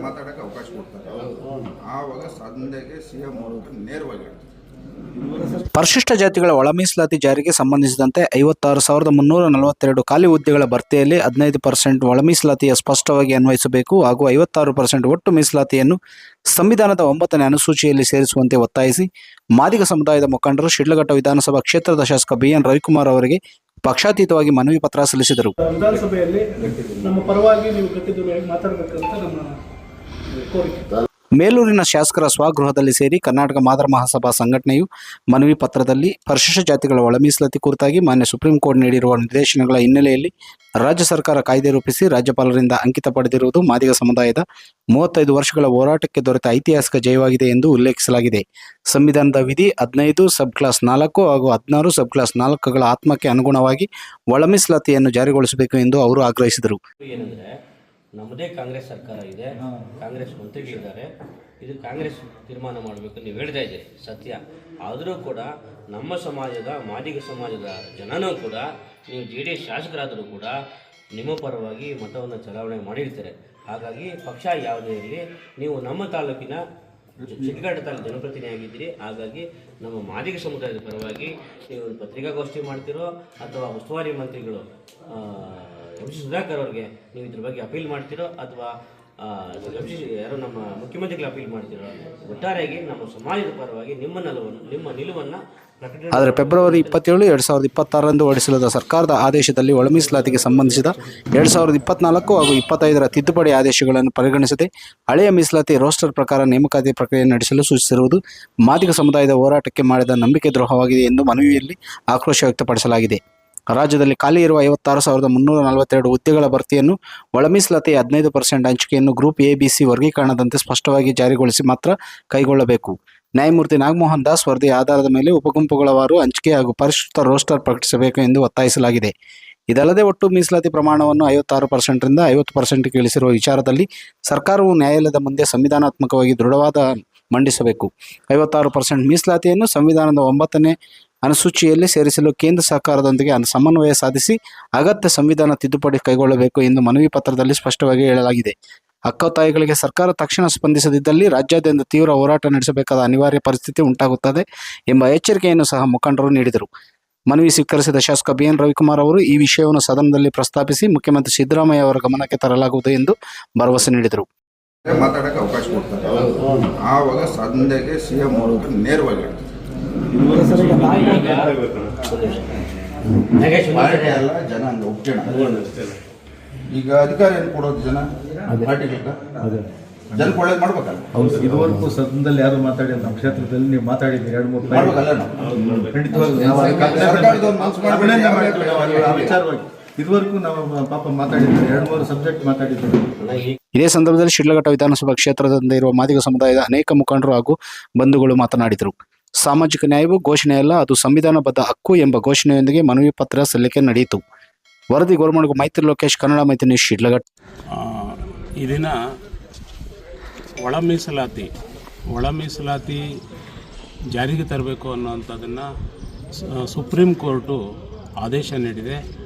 ಮಾತಾಡೋಕ್ಕೆ ಅವಕಾಶ ಕೊಡ್ತಾರೆ. ಆವಾಗ ಸಂದೆಗೆ ಸಿಎಂ ಅವರು ನೇರವಾಗಿ ಹೇಳ್ತಾರೆ. ಪರಿಶಿಷ್ಟ ಜಾತಿಗಳ ಒಳ ಮೀಸಲಾತಿ ಜಾರಿಗೆ ಸಂಬಂಧಿಸಿದಂತೆ 56,342 ಖಾಲಿ ಹುದ್ದೆಗಳ ಭರ್ತಿಯಲ್ಲಿ 15% ಒಳ ಮೀಸಲಾತಿಯ ಸ್ಪಷ್ಟವಾಗಿ ಅನ್ವಯಿಸಬೇಕು ಹಾಗೂ 56% ಒಟ್ಟು ಮೀಸಲಾತಿಯನ್ನು ಸಂವಿಧಾನದ 9ನೇ ಅನುಸೂಚಿಯಲ್ಲಿ ಸೇರಿಸುವಂತೆ ಒತ್ತಾಯಿಸಿ ಮಾದಿಗ ಸಮುದಾಯದ ಮುಖಂಡರು ಶಿಡ್ಲಘಟ್ಟ ವಿಧಾನಸಭಾ ಕ್ಷೇತ್ರದ ಶಾಸಕ ಬಿಎನ್ ರವಿಕುಮಾರ್ ಅವರಿಗೆ ಪಕ್ಷಾತೀತವಾಗಿ ಮನವಿ ಪತ್ರ ಸಲ್ಲಿಸಿದರು. ವಿಧಾನಸಭೆಯಲ್ಲಿ ನಮ್ಮ ಪರವಾಗಿ ನೀವು ಗಟ್ಟಿದುರಿಯಾಗಿ ಮಾತಾಡಬೇಕಂತ ನಮ್ಮ ಕೋರಿಕೆ. ಮೇಲೂರಿನ ಶಾಸಕರ ಸ್ವಗೃಹದಲ್ಲಿ ಸೇರಿ ಕರ್ನಾಟಕ ಮಾದರ ಮಹಾಸಭಾ ಸಂಘಟನೆಯು ಮನವಿ ಪತ್ರದಲ್ಲಿ ಪರಿಶಿಷ್ಟ ಜಾತಿಗಳ ಒಳ ಮೀಸಲಾತಿ ಕುರಿತಾಗಿ ಮಾನ್ಯ ಸುಪ್ರೀಂ ಕೋರ್ಟ್ ನೀಡಿರುವ ನಿರ್ದೇಶನಗಳ ಹಿನ್ನೆಲೆಯಲ್ಲಿ ರಾಜ್ಯ ಸರ್ಕಾರ ಕಾಯ್ದೆ ರೂಪಿಸಿ ರಾಜ್ಯಪಾಲರಿಂದ ಅಂಕಿತ ಪಡೆದಿರುವುದು ಮಾದಿಗ ಸಮುದಾಯದ 35 ವರ್ಷಗಳ ಹೋರಾಟಕ್ಕೆ ದೊರೆತ ಐತಿಹಾಸಿಕ ಜಯವಾಗಿದೆ ಎಂದು ಉಲ್ಲೇಖಿಸಲಾಗಿದೆ. ಸಂವಿಧಾನದ ವಿಧಿ 15 ಸಬ್ ಕ್ಲಾಸ್ 4 ಹಾಗೂ 16 ಸಬ್ ಕ್ಲಾಸ್ 4ಗಳ ಆತ್ಮಕ್ಕೆ ಅನುಗುಣವಾಗಿ ಒಳ ಮೀಸಲಾತಿಯನ್ನು ಜಾರಿಗೊಳಿಸಬೇಕು ಎಂದು ಅವರು ಆಗ್ರಹಿಸಿದರು. ನಮ್ಮದೇ ಕಾಂಗ್ರೆಸ್ ಸರ್ಕಾರ ಇದೆ, ಕಾಂಗ್ರೆಸ್ ಮಂತ್ರಿಗಳಿದ್ದಾರೆ. ಇದು ಕಾಂಗ್ರೆಸ್ ತೀರ್ಮಾನ ಮಾಡಬೇಕು ನೀವು ಹೇಳ್ತಾ ಇದ್ದೀರಿ, ಸತ್ಯ. ಆದರೂ ಕೂಡ ನಮ್ಮ ಸಮಾಜದ ಮಾದಿಗ ಸಮಾಜದ ಜನನೂ ಕೂಡ ನೀವು JDS ಶಾಸಕರಾದರೂ ಕೂಡ ನಿಮ್ಮ ಪರವಾಗಿ ಮತವನ್ನು ಚಲಾವಣೆ ಮಾಡಿರ್ತಾರೆ. ಹಾಗಾಗಿ ಪಕ್ಷ ಯಾವುದೇ ಇರಲಿ, ನೀವು ನಮ್ಮ ತಾಲೂಕಿನ ಶಿಡ್ಲಘಟ್ಟ ತಾಲೂಕು ಜನಪ್ರತಿನಿಧಿಯಾಗಿದ್ದೀರಿ. ಹಾಗಾಗಿ ನಮ್ಮ ಮಾದಿಗ ಸಮುದಾಯದ ಪರವಾಗಿ ನೀವು ಪತ್ರಿಕಾಗೋಷ್ಠಿ ಮಾಡ್ತಿರೋ ಅಥವಾ ಉಸ್ತುವಾರಿ ಮಂತ್ರಿಗಳು MC ಸುಧಾಕರ್ ಅವ್ರಿಗೆ ನೀವು ಇದ್ರ ಬಗ್ಗೆ ಅಪೀಲ್ ಮಾಡ್ತಿರೋ ಅಥವಾ ಯಾರೋ ನಮ್ಮ ಮುಖ್ಯಮಂತ್ರಿಗಳು ಅಪೀಲ್ ಮಾಡ್ತಿರೋ, ಒಟ್ಟಾರೆಯಾಗಿ ನಮ್ಮ ಸಮಾಜದ ಪರವಾಗಿ ನಿಮ್ಮ ನಿಲುವನ್ನು ಆದರೆ ಫೆಬ್ರವರಿ 27, 2026ರಂದು ಹೊರಡಿಸಲಾದ ಸರ್ಕಾರದ ಆದೇಶದಲ್ಲಿ ಒಳ ಮೀಸಲಾತಿಗೆ ಸಂಬಂಧಿಸಿದ 2024 ಹಾಗೂ 25ರ ತಿದ್ದುಪಡಿ ಆದೇಶಗಳನ್ನು ಪರಿಗಣಿಸದೆ ಹಳೆಯ ಮೀಸಲಾತಿ ರೋಸ್ಟರ್ ಪ್ರಕಾರ ನೇಮಕಾತಿ ಪ್ರಕ್ರಿಯೆ ನಡೆಸಲು ಸೂಚಿಸಿರುವುದು ಮಾದಿಗ ಸಮುದಾಯದ ಹೋರಾಟಕ್ಕೆ ಮಾಡಿದ ನಂಬಿಕೆ ದ್ರೋಹವಾಗಿದೆ ಎಂದು ಮನವಿಯಲ್ಲಿ ಆಕ್ರೋಶ ವ್ಯಕ್ತಪಡಿಸಲಾಗಿದೆ. ರಾಜ್ಯದಲ್ಲಿ ಖಾಲಿ ಇರುವ 56,342 ಹುದ್ದೆಗಳ ಭರ್ತಿಯನ್ನು ಒಳ ಮೀಸಲಾತಿಯ 15% ಹಂಚಿಕೆಯನ್ನು ಗ್ರೂಪ್ ABC ವರ್ಗೀಕರಣದಂತೆ ಸ್ಪಷ್ಟವಾಗಿ ಜಾರಿಗೊಳಿಸಿ ಮಾತ್ರ ಕೈಗೊಳ್ಳಬೇಕು. ನ್ಯಾಯಮೂರ್ತಿ ನಾಗಮೋಹನ್ ದಾಸ್ ವರದಿಯ ಆಧಾರದ ಮೇಲೆ ಉಪಗುಂಪುಗಳವಾರು ಹಂಚಿಕೆ ಹಾಗೂ ಪರಿಷ್ಕೃತ ರೋಸ್ಟರ್ ಪ್ರಕಟಿಸಬೇಕು ಎಂದು ಒತ್ತಾಯಿಸಲಾಗಿದೆ. ಇದಲ್ಲದೆ ಒಟ್ಟು ಮೀಸಲಾತಿ ಪ್ರಮಾಣವನ್ನು 56%ರಿಂದ 50%ಗೆ ಇಳಿಸಿರುವ ವಿಚಾರದಲ್ಲಿ ಸರ್ಕಾರವು ನ್ಯಾಯಾಲಯದ ಮುಂದೆ ಸಂವಿಧಾನಾತ್ಮಕವಾಗಿ ದೃಢವಾದ ಮಂಡಿಸಬೇಕು. 56% ಮೀಸಲಾತಿಯನ್ನು ಸಂವಿಧಾನದ 9ನೇ ಅನುಸೂಚಿಯಲ್ಲಿ ಸೇರಿಸಲು ಕೇಂದ್ರ ಸರ್ಕಾರದೊಂದಿಗೆ ಸಮನ್ವಯ ಸಾಧಿಸಿ ಅಗತ್ಯ ಸಂವಿಧಾನ ತಿದ್ದುಪಡಿ ಕೈಗೊಳ್ಳಬೇಕು ಎಂದು ಮನವಿ ಪತ್ರದಲ್ಲಿ ಸ್ಪಷ್ಟವಾಗಿ ಹೇಳಲಾಗಿದೆ. ಹಕ್ಕೊತ್ತಾಯಗಳಿಗೆ ಸರ್ಕಾರ ತಕ್ಷಣ ಸ್ಪಂದಿಸದಿದ್ದಲ್ಲಿ ರಾಜ್ಯಾದ್ಯಂತ ತೀವ್ರ ಹೋರಾಟ ನಡೆಸಬೇಕಾದ ಅನಿವಾರ್ಯ ಪರಿಸ್ಥಿತಿ ಉಂಟಾಗುತ್ತದೆ ಎಂಬ ಎಚ್ಚರಿಕೆಯನ್ನು ಸಹ ಮುಖಂಡರು ನೀಡಿದರು. ಮನವಿ ಸ್ವೀಕರಿಸಿದ ಶಾಸಕ ಬಿಎನ್ ರವಿಕುಮಾರ್ ಅವರು ಈ ವಿಷಯವನ್ನು ಸದನದಲ್ಲಿ ಪ್ರಸ್ತಾಪಿಸಿ ಮುಖ್ಯಮಂತ್ರಿ ಸಿದ್ದರಾಮಯ್ಯ ಅವರ ಗಮನಕ್ಕೆ ತರಲಾಗುವುದು ಎಂದು ಭರವಸೆ ನೀಡಿದರು. ಮಾತಾಡೋಕ್ಕೆ ಅವಕಾಶ ಕೊಡ್ತಾರೆ. ಆವಾಗ ಸಂದೆಗೆ ಸಿಎಂ ಅವರು ನೇರವಾಗಿ ಹೇಳ್ತಾರೆ. ಜನ ಒಪ್ಪಿಗೆ ಈಗ ಅಧಿಕಾರ ಏನು ಕೊಡೋದು ಜನ ಜನಕ್ಕೆ ಒಳ್ಳೇದು ಮಾಡ್ಬೇಕಲ್ಲ. ಹೌದು, ಇದುವರೆಗೂ ಸದನದಲ್ಲಿ ಯಾರು ಮಾತಾಡಿಲ್ಲ. ನಮ್ಮ ಕ್ಷೇತ್ರದಲ್ಲಿ ನೀವು ಮಾತಾಡಿದ್ದೀರಿ 2-3 ವಿಚಾರವಾಗಿ ಇದುವರೆಗೂ ನಾವು ಪಾಪ ಮಾತಾಡಿದ್ದೀವಿ, 2-3 ಸಬ್ಜೆಕ್ಟ್ ಮಾತಾಡಿದ್ದೀವಿ. ಇದೇ ಸಂದರ್ಭದಲ್ಲಿ ಶಿಡ್ಲಘಟ್ಟ ವಿಧಾನಸಭಾ ಕ್ಷೇತ್ರದಿಂದ ಇರುವ ಮಾದಿಗ ಸಮುದಾಯದ ಅನೇಕ ಮುಖಂಡರು ಹಾಗೂ ಬಂಧುಗಳು ಮಾತನಾಡಿದರು. ಸಾಮಾಜಿಕ ನ್ಯಾಯವು ಘೋಷಣೆಯಲ್ಲ, ಅದು ಸಂವಿಧಾನಬದ್ಧ ಹಕ್ಕು ಎಂಬ ಘೋಷಣೆಯೊಂದಿಗೆ ಮನವಿ ಪತ್ರ ಸಲ್ಲಿಕೆ ನಡೆಯಿತು. ವರದಿ ಗೋರ್ಮಣಗು ಮೈತ್ರಿ ಲೋಕೇಶ್, ಕನ್ನಡ ಮೈತ್ರಿ ನ್ಯೂಸ್, ಶಿಡ್ಲಘಟ್ಟ. ಈ ದಿನ ಒಳ ಮೀಸಲಾತಿ ಜಾರಿಗೆ ತರಬೇಕು ಅನ್ನೋಂಥದ್ದನ್ನು ಸುಪ್ರೀಂ ಕೋರ್ಟು ಆದೇಶ ನೀಡಿದೆ.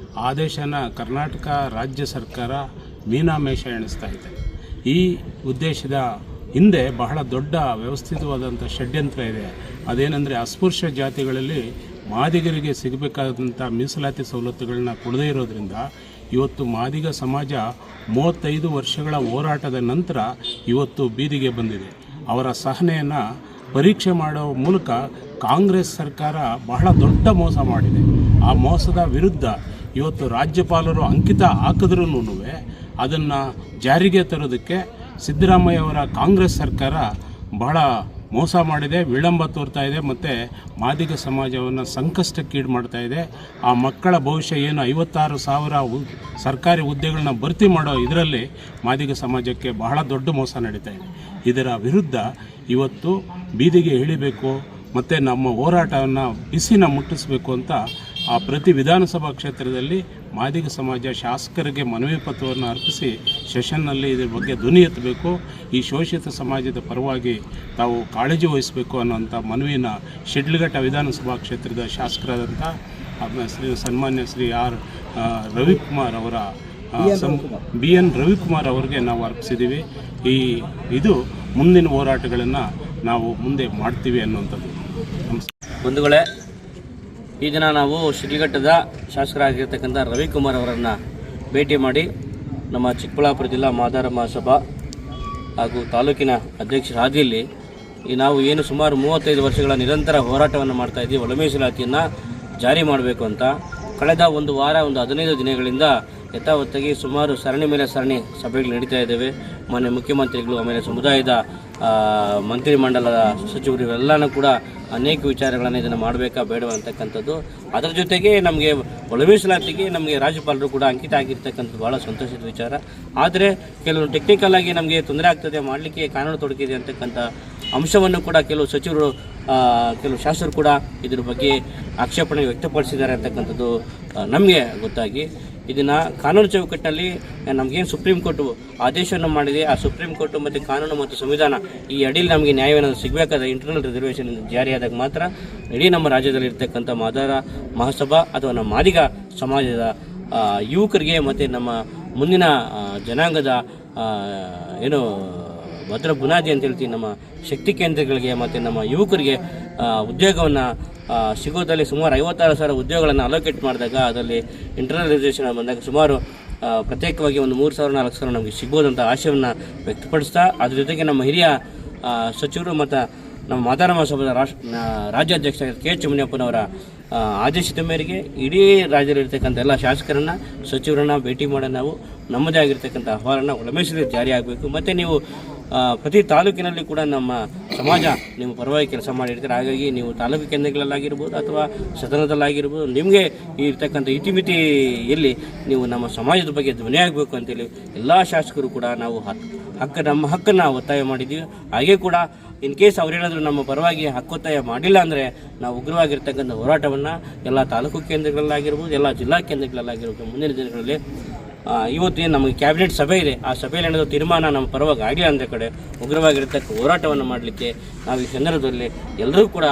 ಆದೇಶನ ಕರ್ನಾಟಕ ರಾಜ್ಯ ಸರ್ಕಾರ ಮೀನಾಮೇಷ ಎಣಿಸ್ತಾ ಇದೆ. ಈ ಉದ್ದೇಶದ ಹಿಂದೆ ಬಹಳ ದೊಡ್ಡ ವ್ಯವಸ್ಥಿತವಾದಂಥ ಷಡ್ಯಂತ್ರ ಇದೆ. ಅದೇನೆಂದರೆ ಅಸ್ಪೃಶ್ಯ ಜಾತಿಗಳಲ್ಲಿ ಮಾದಿಗರಿಗೆ ಸಿಗಬೇಕಾದಂಥ ಮೀಸಲಾತಿ ಸವಲತ್ತುಗಳನ್ನ ಕೊಡದೇ ಇರೋದ್ರಿಂದ ಇವತ್ತು ಮಾದಿಗ ಸಮಾಜ 35 ವರ್ಷಗಳ ಹೋರಾಟದ ನಂತರ ಇವತ್ತು ಬೀದಿಗೆ ಬಂದಿದೆ. ಅವರ ಸಹನೆಯನ್ನು ಪರೀಕ್ಷೆ ಮಾಡೋ ಮೂಲಕ ಕಾಂಗ್ರೆಸ್ ಸರ್ಕಾರ ಬಹಳ ದೊಡ್ಡ ಮೋಸ ಮಾಡಿದೆ. ಆ ಮೋಸದ ವಿರುದ್ಧ ಇವತ್ತು ರಾಜ್ಯಪಾಲರು ಅಂಕಿತ ಹಾಕಿದ್ರೂ ಅದನ್ನು ಜಾರಿಗೆ ತರೋದಕ್ಕೆ ಸಿದ್ದರಾಮಯ್ಯ ಅವರ ಕಾಂಗ್ರೆಸ್ ಸರ್ಕಾರ ಬಹಳ ಮೋಸ ಮಾಡಿದೆ, ವಿಳಂಬ ತೋರ್ತಾ ಇದೆ ಮತ್ತು ಮಾದಿಗ ಸಮಾಜವನ್ನು ಸಂಕಷ್ಟಕ್ಕೀಡು ಮಾಡ್ತಾ ಇದೆ. ಆ ಮಕ್ಕಳ ಭವಿಷ್ಯ ಏನು 56,000 ಸರ್ಕಾರಿ ಹುದ್ದೆಗಳನ್ನ ಭರ್ತಿ ಮಾಡೋ ಇದರಲ್ಲಿ ಮಾದಿಗ ಸಮಾಜಕ್ಕೆ ಬಹಳ ದೊಡ್ಡ ಮೋಸ ನಡೀತಾ ಇದೆ. ಇದರ ವಿರುದ್ಧ ಇವತ್ತು ಬೀದಿಗೆ ಇಳಿಬೇಕು ಮತ್ತು ನಮ್ಮ ಹೋರಾಟವನ್ನು ಬಿಸಿನ ಮುಟ್ಟಿಸಬೇಕು ಅಂತ ಆ ಪ್ರತಿ ವಿಧಾನಸಭಾ ಕ್ಷೇತ್ರದಲ್ಲಿ ಮಾದಿಗ ಸಮಾಜ ಶಾಸಕರಿಗೆ ಮನವಿ ಪತ್ರವನ್ನು ಅರ್ಪಿಸಿ ಸೆಷನ್ನಲ್ಲಿ ಇದರ ಬಗ್ಗೆ ಧ್ವನಿ ಎತ್ತಬೇಕು. ಈ ಶೋಷಿತ ಸಮಾಜದ ಪರವಾಗಿ ತಾವು ಕಾಳಜಿ ವಹಿಸಬೇಕು ಅನ್ನೋಂಥ ಮನವಿನ ಶಿಡ್ಲಘಟ್ಟ ವಿಧಾನಸಭಾ ಕ್ಷೇತ್ರದ ಶಾಸಕರಾದಂಥ ಸನ್ಮಾನ್ಯ ಶ್ರೀ ಆರ್ ರವಿಕುಮಾರ್ ಅವರ BN ರವಿಕುಮಾರ್ ಅವರಿಗೆ ನಾವು ಅರ್ಪಿಸಿದ್ದೀವಿ. ಇದು ಮುಂದಿನ ಹೋರಾಟಗಳನ್ನು ನಾವು ಮುಂದೆ ಮಾಡ್ತೀವಿ ಅನ್ನುವಂಥದ್ದು. ಬಂಧುಗಳೇ, ಈ ದಿನ ನಾವು ಶಿಡ್ಲಘಟ್ಟದ ಶಾಸಕರಾಗಿರ್ತಕ್ಕಂಥ ರವಿಕುಮಾರ್ ಅವರನ್ನು ಭೇಟಿ ಮಾಡಿ ನಮ್ಮ ಚಿಕ್ಕಬಳ್ಳಾಪುರ ಜಿಲ್ಲಾ ಮಾದಾರ ಮಹಾಸಭಾ ಹಾಗೂ ತಾಲೂಕಿನ ಅಧ್ಯಕ್ಷರ ಹಾದಿಯಲ್ಲಿ ನಾವು ಏನು ಸುಮಾರು 35 ವರ್ಷಗಳ ನಿರಂತರ ಹೋರಾಟವನ್ನು ಮಾಡ್ತಾಯಿದ್ದೀವಿ. ಒಳ ಮೀಸಲಾತಿಯನ್ನು ಜಾರಿ ಮಾಡಬೇಕು ಅಂತ ಕಳೆದ ಒಂದು ವಾರ 15 ದಿನಗಳಿಂದ ಯಥಾವತ್ತಾಗಿ ಸುಮಾರು ಸರಣಿ ಮೇಲೆ ಸರಣಿ ಸಭೆಗಳು ನಡೀತಾ ಇದ್ದೇವೆ. ಮಾನ್ಯ ಮುಖ್ಯಮಂತ್ರಿಗಳು, ಆಮೇಲೆ ಸಮುದಾಯದ ಮಂತ್ರಿಮಂಡಲದ ಸಚಿವರು ಇವೆಲ್ಲನೂ ಕೂಡ ಅನೇಕ ವಿಚಾರಗಳನ್ನು ಇದನ್ನು ಮಾಡಬೇಕಾ ಬೇಡವಾ ಅಂತಕ್ಕಂಥದ್ದು. ಅದರ ಜೊತೆಗೆ ನಮಗೆ ಒಳ ಮೀಸಲಾತಿಗೆ ನಮಗೆ ರಾಜ್ಯಪಾಲರು ಕೂಡ ಅಂಕಿತ ಆಗಿರ್ತಕ್ಕಂಥದ್ದು ಭಾಳ ಸಂತೋಷದ ವಿಚಾರ. ಆದರೆ ಕೆಲವು ಟೆಕ್ನಿಕಲ್ ಆಗಿ ನಮಗೆ ತೊಂದರೆ ಆಗ್ತದೆ, ಮಾಡಲಿಕ್ಕೆ ಕಾನೂನು ತೊಡಕಿದೆ ಅಂತಕ್ಕಂಥ ಅಂಶವನ್ನು ಕೂಡ ಕೆಲವು ಸಚಿವರು, ಕೆಲವು ಶಾಸಕರು ಕೂಡ ಇದ್ರ ಬಗ್ಗೆ ಆಕ್ಷೇಪಣೆ ವ್ಯಕ್ತಪಡಿಸಿದ್ದಾರೆ ಅಂತಕ್ಕಂಥದ್ದು ನಮಗೆ ಗೊತ್ತಾಗಿ ಇದನ್ನು ಕಾನೂನು ಚೌಕಟ್ಟಿನಲ್ಲಿ ನಮಗೇನು ಸುಪ್ರೀಂ ಕೋರ್ಟು ಆದೇಶವನ್ನು ಮಾಡಿದೆ, ಆ ಸುಪ್ರೀಂ ಕೋರ್ಟು ಮತ್ತು ಕಾನೂನು ಮತ್ತು ಸಂವಿಧಾನ ಈ ಅಡಿಯಲ್ಲಿ ನಮಗೆ ನ್ಯಾಯವೇನಾದರೂ ಸಿಗಬೇಕಾದ ಇಂಟರ್ನಲ್ ರಿಸರ್ವೇಷನ್ ಜಾರಿಯಾದಾಗ ಮಾತ್ರ ಇಡೀ ನಮ್ಮ ರಾಜ್ಯದಲ್ಲಿ ಇರ್ತಕ್ಕಂಥ ಮಾದಾರ ಮಹಾಸಭಾ ಅಥವಾ ನಮ್ಮ ಮಾದಿಗ ಸಮಾಜದ ಯುವಕರಿಗೆ ಮತ್ತು ನಮ್ಮ ಮುಂದಿನ ಜನಾಂಗದ ಏನು ಭದ್ರ ಬುನಾದಿ ಅಂತ ಹೇಳ್ತೀವಿ, ನಮ್ಮ ಶಕ್ತಿ ಕೇಂದ್ರಗಳಿಗೆ ಮತ್ತು ನಮ್ಮ ಯುವಕರಿಗೆ ಉದ್ಯೋಗವನ್ನು ಸಿಗೋದಲ್ಲಿ ಸುಮಾರು 56,000 ಉದ್ಯೋಗಗಳನ್ನು ಅಲೋಕೇಟ್ ಮಾಡಿದಾಗ ಅದರಲ್ಲಿ ಇಂಟರ್ನಲ್ ರಿಸರ್ವೇಷನ್ ಬಂದಾಗ ಸುಮಾರು ಪ್ರತ್ಯೇಕವಾಗಿ ಒಂದು 3,000 4,000 ನಮಗೆ ಸಿಗ್ಬೋದಂತ ಆಶಯವನ್ನು ವ್ಯಕ್ತಪಡಿಸ್ತಾ, ಅದ್ರ ಜೊತೆಗೆ ನಮ್ಮ ಹಿರಿಯ ಸಚಿವರು ಮತ್ತು ನಮ್ಮ ಮಾದಾರ ಮಹಾಸಭಾದ ರಾಜ್ಯಾಧ್ಯಕ್ಷ KH ಮುನಿಯಪ್ಪನವರ ಆದೇಶದ ಮೇರೆಗೆ ಇಡೀ ರಾಜ್ಯದಲ್ಲಿರ್ತಕ್ಕಂಥ ಎಲ್ಲ ಶಾಸಕರನ್ನು, ಸಚಿವರನ್ನು ಭೇಟಿ ಮಾಡಿ ನಾವು ನಮ್ಮದೇ ಆಗಿರ್ತಕ್ಕಂಥ ಆಹ್ವಾನ ಒಳ ಮೀಸಲಾತಿ ಜಾರಿ ಆಗಬೇಕು. ಮತ್ತು ನೀವು ಪ್ರತಿ ತಾಲೂಕಿನಲ್ಲಿ ಕೂಡ ನಮ್ಮ ಸಮಾಜ ನೀವು ಪರವಾಗಿ ಕೆಲಸ ಮಾಡಿರ್ತೀರ. ಹಾಗಾಗಿ ನೀವು ತಾಲೂಕು ಕೇಂದ್ರಗಳಲ್ಲಾಗಿರ್ಬೋದು ಅಥವಾ ಸದನದಲ್ಲಾಗಿರ್ಬೋದು, ನಿಮಗೆ ಇರ್ತಕ್ಕಂಥ ಇತಿಮಿತಿಯಲ್ಲಿ ನೀವು ನಮ್ಮ ಸಮಾಜದ ಬಗ್ಗೆ ಧ್ವನಿ ಆಗಬೇಕು ಅಂತೇಳಿ ಎಲ್ಲ ಶಾಸಕರು ಕೂಡ ನಾವು ನಮ್ಮ ಹಕ್ಕನ್ನು ಒತ್ತಾಯ ಮಾಡಿದ್ದೀವಿ. ಹಾಗೆ ಕೂಡ ಇನ್ ಕೇಸ್ ಅವರೇನಾದರೂ ನಮ್ಮ ಪರವಾಗಿ ಹಕ್ಕೊತ್ತಾಯ ಮಾಡಿಲ್ಲ ಅಂದರೆ ನಾವು ಉಗ್ರವಾಗಿರ್ತಕ್ಕಂಥ ಹೋರಾಟವನ್ನು ಎಲ್ಲ ತಾಲೂಕು ಕೇಂದ್ರಗಳಲ್ಲಾಗಿರ್ಬೋದು, ಎಲ್ಲ ಜಿಲ್ಲಾ ಕೇಂದ್ರಗಳಲ್ಲಾಗಿರ್ಬೋದು ಮುಂದಿನ ದಿನಗಳಲ್ಲಿ ಇವತ್ತೇನು ನಮಗೆ ಕ್ಯಾಬಿನೆಟ್ ಸಭೆ ಇದೆ, ಆ ಸಭೆಯಲ್ಲಿ ಏನಾದರೂ ತೀರ್ಮಾನ ನಮ್ಮ ಪರವಾಗಿ ಆಗಿಲ್ಲ ಅಂದರೆ ಕಡೆ ಉಗ್ರವಾಗಿರ್ತಕ್ಕ ಹೋರಾಟವನ್ನು ಮಾಡಲಿಕ್ಕೆ ನಾವು ಈ ಸಂದರ್ಭದಲ್ಲಿ ಎಲ್ಲರೂ ಕೂಡ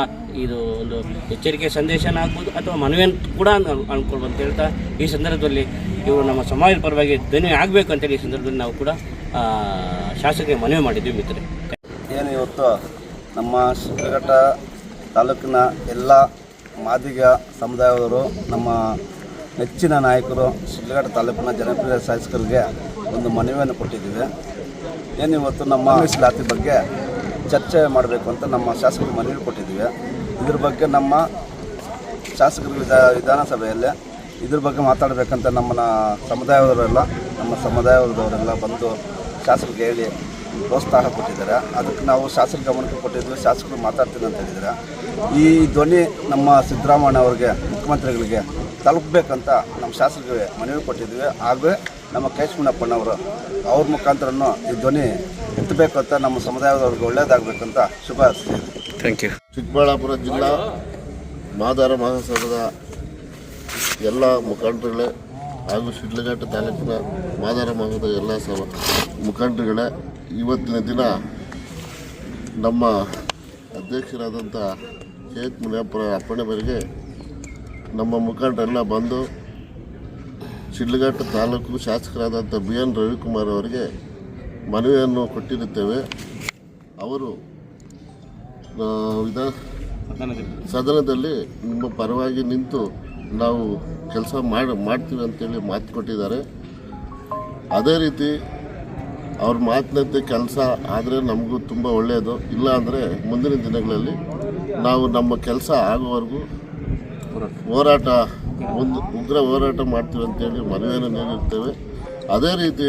ಇದು ಒಂದು ಎಚ್ಚರಿಕೆ ಸಂದೇಶನ ಆಗ್ಬೋದು ಅಥವಾ ಮನವಿಯನ್ನು ಕೂಡ ಅಂದ್ಕೊಳ್ಬೋದು ಅಂತ ಹೇಳ್ತಾ ಈ ಸಂದರ್ಭದಲ್ಲಿ ಇವರು ನಮ್ಮ ಸಮಾಜದ ಪರವಾಗಿ ಧ್ವನಿ ಆಗಬೇಕು ಅಂತೇಳಿ ಈ ಸಂದರ್ಭದಲ್ಲಿ ನಾವು ಕೂಡ ಶಾಸಕರಿಗೆ ಮನವಿ ಮಾಡಿದ್ದೀವಿ. ಮಿತ್ರರೆ, ಏನು ಇವತ್ತು ನಮ್ಮ ಶಿಡ್ಲಘಟ್ಟ ತಾಲೂಕಿನ ಎಲ್ಲ ಮಾದಿಗ ಸಮುದಾಯದವರು, ನಮ್ಮ ನೆಚ್ಚಿನ ನಾಯಕರು, ಶಿಡ್ಲಘಟ್ಟ ತಾಲೂಕಿನ ಜನಪ್ರಿಯ ಶಾಸಕರಿಗೆ ಒಂದು ಮನವಿಯನ್ನು ಕೊಟ್ಟಿದ್ದೀವಿ. ಏನು ಇವತ್ತು ನಮ್ಮ ಮೀಸಲಾತಿ ಬಗ್ಗೆ ಚರ್ಚೆ ಮಾಡಬೇಕು ಅಂತ ನಮ್ಮ ಶಾಸಕರು ಮನವಿ ಕೊಟ್ಟಿದ್ದೀವಿ. ಇದ್ರ ಬಗ್ಗೆ ನಮ್ಮ ಶಾಸಕರು ವಿಧಾನಸಭೆಯಲ್ಲಿ ಇದ್ರ ಬಗ್ಗೆ ಮಾತಾಡಬೇಕಂತ ನಮ್ಮ ಸಮುದಾಯದವರೆಲ್ಲ ಬಂದು ಶಾಸಕರಿಗೆ ಹೇಳಿ ಪ್ರೋತ್ಸಾಹ ಕೊಟ್ಟಿದ್ದಾರೆ. ಅದಕ್ಕೆ ನಾವು ಶಾಸಕರ ಗಮನಕ್ಕೆ ಕೊಟ್ಟಿದ್ವಿ. ಶಾಸಕರು ಮಾತಾಡ್ತೀನಿ ಅಂತ ಹೇಳಿದ್ದಾರೆ. ಈ ಧ್ವನಿ ನಮ್ಮ ಸಿದ್ದರಾಮಯ್ಯ ಅವರಿಗೆ, ಮುಖ್ಯಮಂತ್ರಿಗಳಿಗೆ ತಲುಪಬೇಕಂತ ನಮ್ಮ ಶಾಸಕರಿಗೆ ಮನವಿ ಕೊಟ್ಟಿದ್ವಿ. ಹಾಗೂ ನಮ್ಮ KH ಮುನಿಯಪ್ಪನವರು ಅವ್ರ ಮುಖಾಂತರನೂ ಈ ಧ್ವನಿ ಎತ್ತಬೇಕು ಅಂತ ನಮ್ಮ ಸಮುದಾಯದವ್ರಿಗೆ ಒಳ್ಳೆಯದಾಗಬೇಕಂತ ಶುಭ ಹಾರೈಸ್ತೀವಿ. Thank you. ಚಿಕ್ಕಬಳ್ಳಾಪುರ ಜಿಲ್ಲಾ ಮಾದಾರ ಮಹಾಸಭಾದ ಎಲ್ಲ ಮುಖಂಡರುಗಳೇ ಹಾಗೂ ಶಿಡ್ಲಘಟ್ಟ ತಾಲೂಕಿನ ಮಾದಾರ ಮಹಾಸಭಾದ ಎಲ್ಲ ಮುಖಂಡರುಗಳೇ, ಇವತ್ತಿನ ದಿನ ನಮ್ಮ ಅಧ್ಯಕ್ಷರಾದಂಥ KH ಮುನಿಯಪ್ಪರ ಅಪ್ಪಣೆ ಮೇರೆಗೆ ನಮ್ಮ ಮುಖಂಡರೆಲ್ಲ ಬಂದು ಶಿಡ್ಲಘಟ್ಟ ತಾಲೂಕು ಶಾಸಕರಾದಂಥ BN ರವಿಕುಮಾರ್ ಅವರಿಗೆ ಮನವಿಯನ್ನು ಕೊಟ್ಟಿರುತ್ತೇವೆ. ಅವರು ಸದನದಲ್ಲಿ ನಿಮ್ಮ ಪರವಾಗಿ ನಿಂತು ನಾವು ಕೆಲಸ ಮಾಡ್ತೀವಿ ಅಂತೇಳಿ ಮಾತು ಕೊಟ್ಟಿದ್ದಾರೆ. ಅದೇ ರೀತಿ ಅವ್ರ ಮಾತಿನಂತೆ ಕೆಲಸ ಆದರೆ ನಮಗೂ ತುಂಬ ಒಳ್ಳೆಯದು. ಇಲ್ಲ ಅಂದರೆ ಮುಂದಿನ ದಿನಗಳಲ್ಲಿ ನಾವು ನಮ್ಮ ಕೆಲಸ ಆಗುವವರೆಗೂ ಹೋರಾಟ ಉಗ್ರ ಹೋರಾಟ ಮಾಡ್ತೀವಿ ಅಂತೇಳಿ ಮನವಿಯನ್ನು ನೀಡಿರ್ತೇವೆ. ಅದೇ ರೀತಿ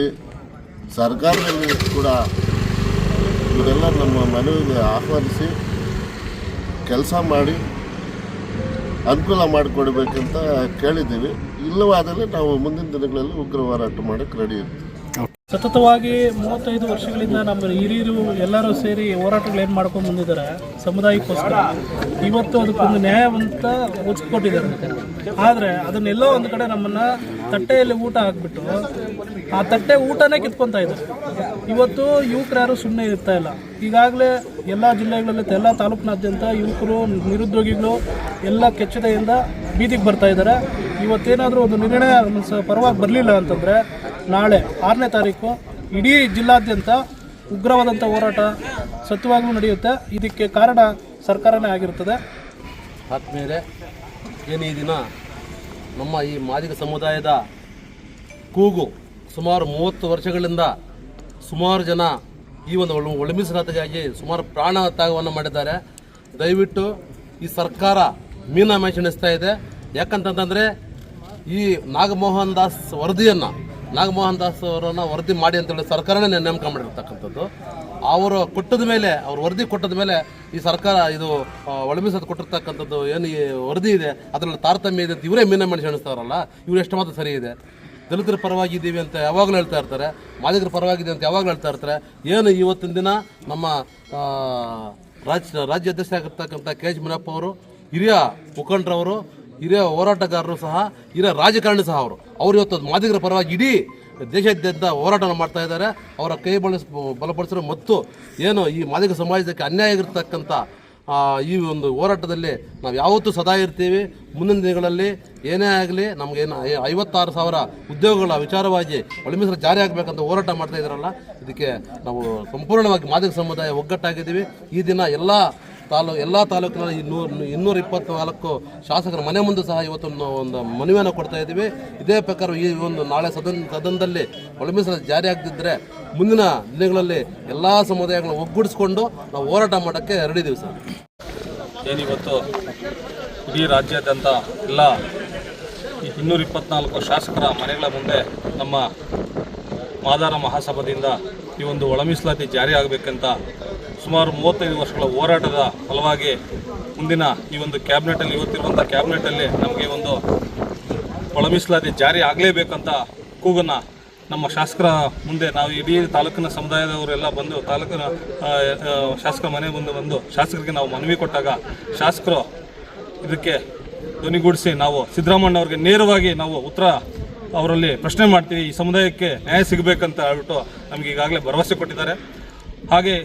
ಸರ್ಕಾರದಲ್ಲಿ ಕೂಡ ಇವರೆಲ್ಲ ನಮ್ಮ ಮನವಿಗೆ ಆಹ್ವಾನಿಸಿ ಕೆಲಸ ಮಾಡಿ ಅನುಕೂಲ ಮಾಡಿಕೊಡ್ಬೇಕಂತ ಕೇಳಿದ್ದೀವಿ. ಇಲ್ಲವಾದಲ್ಲಿ ನಾವು ಮುಂದಿನ ದಿನಗಳಲ್ಲಿ ಉಗ್ರ ಹೋರಾಟ ಮಾಡೋಕ್ಕೆ ರೆಡಿ ಇರ್ತೀವಿ. ಸತತವಾಗಿ 35 ವರ್ಷಗಳಿಂದ ನಮ್ಮ ಹಿರಿಯರು ಎಲ್ಲರೂ ಸೇರಿ ಹೋರಾಟಗಳೇನು ಮಾಡ್ಕೊಂಡು ಬಂದಿದ್ದಾರೆ ಸಮುದಾಯಕ್ಕೋಸ್ಕರ. ಇವತ್ತು ಅದಕ್ಕೊಂದು ನ್ಯಾಯವಂತ ಒಚ್ಚಿಕೊಟ್ಟಿದ್ದಾರೆ. ಆದರೆ ಅದನ್ನೆಲ್ಲೋ ಒಂದು ಕಡೆ ನಮ್ಮನ್ನು ತಟ್ಟೆಯಲ್ಲಿ ಊಟ ಹಾಕ್ಬಿಟ್ಟು ಆ ತಟ್ಟೆ ಊಟನೇ ಕಿತ್ಕೊತಾ ಇದ್ದಾರೆ. ಇವತ್ತು ಯುವಕರು ಯಾರು ಸುಮ್ಮನೆ ಇರ್ತಾ ಇಲ್ಲ. ಈಗಾಗಲೇ ಎಲ್ಲ ಜಿಲ್ಲೆಗಳಲ್ಲಿ, ಎಲ್ಲ ತಾಲೂಕಿನಾದ್ಯಂತ ಯುವಕರು, ನಿರುದ್ಯೋಗಿಗಳು ಎಲ್ಲ ಕೆಚ್ಚೆದೆಯಿಂದ ಬೀದಿಗೆ ಬರ್ತಾ ಇದ್ದಾರೆ. ಇವತ್ತೇನಾದರೂ ಒಂದು ನಿರ್ಣಯ ಪರವಾಗಿ ಬರಲಿಲ್ಲ ಅಂತಂದರೆ ನಾಳೆ 6ನೇ ತಾರೀಕು ಇಡೀ ಜಿಲ್ಲಾದ್ಯಂತ ಉಗ್ರವಾದಂಥ ಹೋರಾಟ ಸತ್ಯವಾಗ್ಲೂ ನಡೆಯುತ್ತೆ. ಇದಕ್ಕೆ ಕಾರಣ ಸರ್ಕಾರನೇ ಆಗಿರುತ್ತದೆ. ಆದಮೇಲೆ ಏನು ಈ ದಿನ ನಮ್ಮ ಈ ಮಾದಿಗ ಸಮುದಾಯದ ಕೂಗು ಸುಮಾರು 30 ವರ್ಷಗಳಿಂದ ಸುಮಾರು ಜನ ಈ ಒಂದು ಒಳಮೀಸಲಾತಿಗಾಗಿ ಸುಮಾರು ಪ್ರಾಣ ತ್ಯಾಗವನ್ನು ಮಾಡಿದ್ದಾರೆ. ದಯವಿಟ್ಟು ಈ ಸರ್ಕಾರ ಮೀನಾಮೇಷ ಎಣಿಸ್ತಾ ಇದೆ. ಯಾಕಂತಂದರೆ ಈ ನಾಗಮೋಹನ್ ದಾಸ್ ಅವರನ್ನು ವರದಿ ಮಾಡಿ ಅಂತೇಳಿ ಸರ್ಕಾರನೇ ನೇಮಕ ಮಾಡಿರ್ತಕ್ಕಂಥದ್ದು. ಅವರು ಕೊಟ್ಟದ ಮೇಲೆ ವರದಿ ಕೊಟ್ಟದ ಮೇಲೆ ಈ ಸರ್ಕಾರ ಇದು ಒಳಮೀಸಲಾತಿ ಕೊಟ್ಟಿರ್ತಕ್ಕಂಥದ್ದು ಏನು ಈ ವರದಿ ಇದೆ ಅದರಲ್ಲಿ ತಾರತಮ್ಯ ಇದೆ ಅಂತ ಇವರೇ ಮೀನಾಮೇಷ ಎಣಿಸ್ತಾರಲ್ಲ, ಇವರು ಎಷ್ಟು ಮಾತ್ರ ಸರಿ ಇದೆ. ದಲಿತರ ಪರವಾಗಿದ್ದೀವಿ ಅಂತ ಯಾವಾಗಲೂ ಹೇಳ್ತಾ ಇರ್ತಾರೆ, ಮಾದಿಗರ ಪರವಾಗಿದೆ ಅಂತ ಯಾವಾಗಲೂ ಹೇಳ್ತಾ ಇರ್ತಾರೆ. ಏನು ಇವತ್ತಿನ ದಿನ ನಮ್ಮ ರಾಜ್ಯ ಅಧ್ಯಕ್ಷ ಆಗಿರ್ತಕ್ಕಂಥ KH ಮುನಿಯಪ್ಪ ಅವರು, ಹಿರಿಯ ಮುಖಂಡರವರು, ಹಿರಿಯ ಹೋರಾಟಗಾರರು ಸಹ, ಹಿರಿಯ ರಾಜಕಾರಣಿ ಸಹ ಅವರು ಇವತ್ತು ಮಾದಿಗರ ಪರವಾಗಿ ಇಡೀ ದೇಶಾದ್ಯಂತ ಹೋರಾಟವನ್ನು ಮಾಡ್ತಾ ಇದ್ದಾರೆ. ಅವರ ಕೈ ಬಲಪಡಿಸಿರೋ ಮತ್ತು ಏನು ಈ ಮಾದಿಗ ಸಮಾಜಕ್ಕೆ ಅನ್ಯಾಯ ಆಗಿರ್ತಕ್ಕಂಥ ಈ ಒಂದು ಹೋರಾಟದಲ್ಲಿ ನಾವು ಯಾವತ್ತೂ ಸದಾ ಇರ್ತೀವಿ. ಮುಂದಿನ ದಿನಗಳಲ್ಲಿ ಏನೇ ಆಗಲಿ ನಮಗೇನು 56,000 ಉದ್ಯೋಗಗಳ ವಿಚಾರವಾಗಿ ಒಳಮೀಸಲಾತಿ ಜಾರಿ ಆಗಬೇಕಂತ ಹೋರಾಟ ಮಾಡ್ತಾ ಇದ್ದಾರಲ್ಲ, ಇದಕ್ಕೆ ನಾವು ಸಂಪೂರ್ಣವಾಗಿ ಮಾದಿಗ ಸಮುದಾಯ ಒಗ್ಗಟ್ಟಾಗಿದ್ದೀವಿ. ಈ ದಿನ ಎಲ್ಲ ತಾಲೂಕಿನಲ್ಲಿ 224 ಶಾಸಕರ ಮನೆ ಮುಂದೆ ಸಹ ಇವತ್ತು ಒಂದು ಮನವಿಯನ್ನು ಕೊಡ್ತಾ ಇದ್ದೀವಿ. ಇದೇ ಪ್ರಕಾರ ಈ ಒಂದು ನಾಳೆ ಸದನದಲ್ಲಿ ಒಳಮೀಸಲಾತಿ ಜಾರಿ ಆಗದಿದ್ದರೆ ಮುಂದಿನ ದಿನಗಳಲ್ಲಿ ಎಲ್ಲ ಸಮುದಾಯಗಳನ್ನು ಒಗ್ಗೂಡಿಸ್ಕೊಂಡು ನಾವು ಹೋರಾಟ ಮಾಡೋಕ್ಕೆ ರೆಡಿದ್ದೀವಿ ಸರ್. ಏನಿವತ್ತು ಇಡೀ ರಾಜ್ಯಾದ್ಯಂತ ಎಲ್ಲ 224 ಶಾಸಕರ ಮನೆಗಳ ಮುಂದೆ ನಮ್ಮ ಮಾದಾರ ಮಹಾಸಭಾದಿಂದ ಈ ಒಂದು ಒಳಮೀಸಲಾತಿ ಜಾರಿ ಆಗಬೇಕಂತ ಸುಮಾರು 35 ವರ್ಷಗಳ ಹೋರಾಟದ ಫಲವಾಗಿ ಮುಂದಿನ ಈ ಒಂದು ಕ್ಯಾಬಿನೆಟಲ್ಲಿ ಇವತ್ತಿರುವಂಥ ಕ್ಯಾಬಿನೆಟಲ್ಲಿ ನಮಗೆ ಒಂದು ಒಳಮೀಸಲಾತಿ ಜಾರಿ ಆಗಲೇಬೇಕಂತ ಕೂಗನ್ನು ನಮ್ಮ ಶಾಸಕರ ಮುಂದೆ ನಾವು ಇಡೀ ತಾಲೂಕಿನ ಸಮುದಾಯದವರೆಲ್ಲ ಬಂದು ತಾಲೂಕಿನ ಶಾಸಕರ ಮನೆ ಮುಂದೆ ಬಂದು ಶಾಸಕರಿಗೆ ನಾವು ಮನವಿ ಕೊಟ್ಟಾಗ ಶಾಸಕರು ಇದಕ್ಕೆ ಧ್ವನಿಗೂಡಿಸಿ ನಾವು ಸಿದ್ದರಾಮಯ್ಯವ್ರಿಗೆ ನೇರವಾಗಿ ನಾವು ಉತ್ತರ ಅವರಲ್ಲಿ ಪ್ರಶ್ನೆ ಮಾಡ್ತೀವಿ, ಈ ಸಮುದಾಯಕ್ಕೆ ನ್ಯಾಯ ಸಿಗಬೇಕಂತ ಹೇಳ್ಬಿಟ್ಟು ನಮಗೆ ಈಗಾಗಲೇ ಭರವಸೆ ಕೊಟ್ಟಿದ್ದಾರೆ. ಹಾಗೆ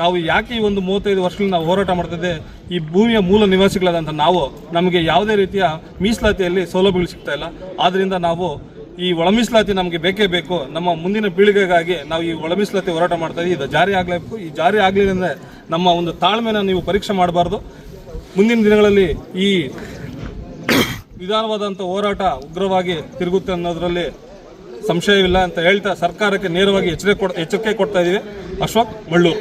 ನಾವು ಯಾಕೆ ಈ ಒಂದು 35 ವರ್ಷಗಳಿಂದ ನಾವು ಹೋರಾಟ ಮಾಡ್ತಿದ್ದೆ, ಈ ಭೂಮಿಯ ಮೂಲ ನಿವಾಸಿಗಳಾದಂಥ ನಮಗೆ ಯಾವುದೇ ರೀತಿಯ ಮೀಸಲಾತಿಯಲ್ಲಿ ಸೌಲಭ್ಯಗಳು ಸಿಗ್ತಾ ಇಲ್ಲ. ಆದ್ದರಿಂದ ನಾವು ಈ ಒಳಮೀಸಲಾತಿ ನಮಗೆ ಬೇಕೇ ಬೇಕು. ನಮ್ಮ ಮುಂದಿನ ಪೀಳಿಗೆಗಾಗಿ ನಾವು ಈ ಒಳಮೀಸಲಾತಿ ಹೋರಾಟ ಮಾಡ್ತಾ ಇದ್ದೀವಿ. ಇದು ಜಾರಿ ಆಗಲೇಬೇಕು. ಈ ಜಾರಿ ಆಗಲಿಲ್ಲ ಅಂದರೆ ನಮ್ಮ ಒಂದು ತಾಳ್ಮೆನ ನೀವು ಪರೀಕ್ಷೆ ಮಾಡಬಾರ್ದು. ಮುಂದಿನ ದಿನಗಳಲ್ಲಿ ಈ ವಿಧಾನವಾದಂಥ ಹೋರಾಟ ಉಗ್ರವಾಗಿ ತಿರುಗುತ್ತೆ ಅನ್ನೋದರಲ್ಲಿ ಸಂಶಯವಿಲ್ಲ ಅಂತ ಹೇಳ್ತಾ ಸರ್ಕಾರಕ್ಕೆ ನೇರವಾಗಿ ಎಚ್ಚರಿಕೆ ಕೊಡ್ತಾ ಇದ್ದೀವಿ. ಅಶೋಕ್ ಮಳ್ಳೂರು.